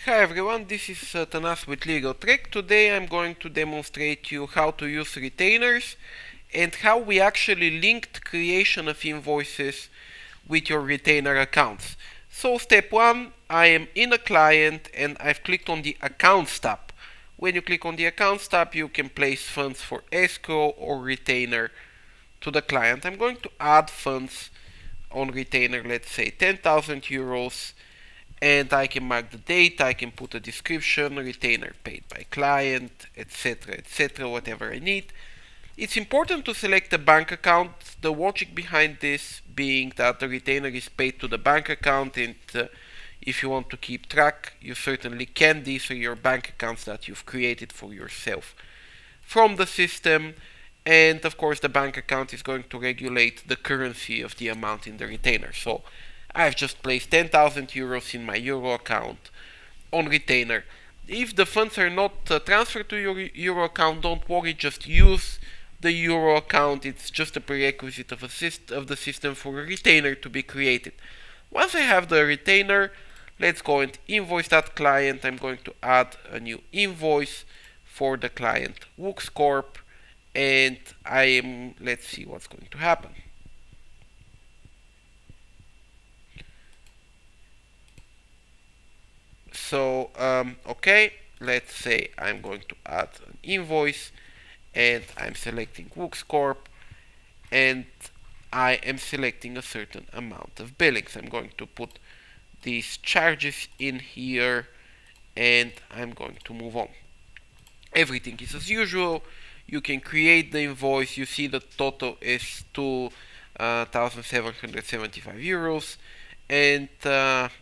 Hi everyone, this is Tanas with LegalTrek. Today I'm going to demonstrate you how to use retainers and how we actually linked creation of invoices with your retainer accounts. So step 1, I am in a client and I've clicked on the Accounts tab. When you click on the Accounts tab, you can place funds for escrow or retainer to the client. I'm going to add funds on retainer, let's say 10,000 euros, and I can mark the date, I can put a description, retainer paid by client, etc, whatever I need. It's important to select a bank account, the logic behind this being that the retainer is paid to the bank account, and if you want to keep track, you certainly can. These are your bank accounts that you've created for yourself from the system, and of course the bank account is going to regulate the currency of the amount in the retainer. So I've just placed 10,000 euros in my euro account on retainer. If the funds are not transferred to your euro account, don't worry, just use the euro account. It's just a prerequisite of the system for a retainer to be created. Once I have the retainer, let's go and invoice that client. I'm going to add a new invoice for the client Wux Corp, and let's see what's going to happen. So okay, let's say I'm going to add an invoice and I'm selecting Wux Corp, and I am selecting a certain amount of billings. I'm going to put these charges in here and I'm going to move on. Everything is as usual. You can create the invoice. You see the total is 2,775 euros, and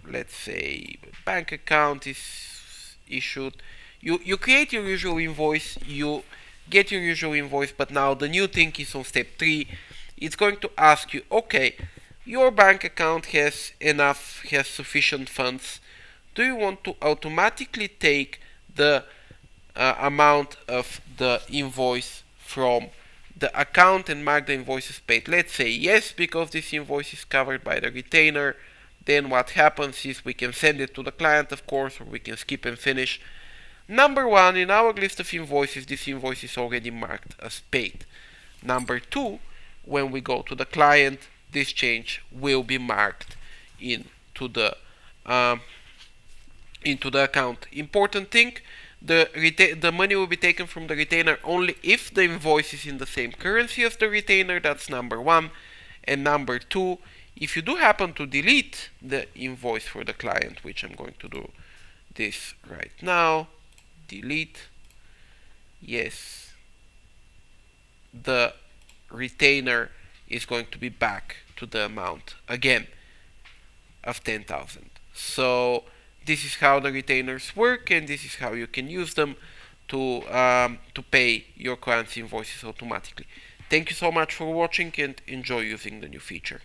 let's say bank account is issued. You create your usual invoice, you get your usual invoice, but now the new thing is on step 3. It's going to ask you, okay, your bank account has sufficient funds. Do you want to automatically take the amount of the invoice from the account and mark the invoices paid? Let's say yes, because this invoice is covered by the retainer. Then what happens is we can send it to the client, of course, or we can skip and finish. Number 1, in our list of invoices, this invoice is already marked as paid. Number 2, when we go to the client, this change will be marked into the account. Important thing, the money will be taken from the retainer only if the invoice is in the same currency as the retainer. That's number 1. And number 2, if you do happen to delete the invoice for the client, which I'm going to do this right now, delete, yes, the retainer is going to be back to the amount again of 10,000. So this is how the retainers work, and this is how you can use them to pay your clients' invoices automatically. Thank you so much for watching, and enjoy using the new feature.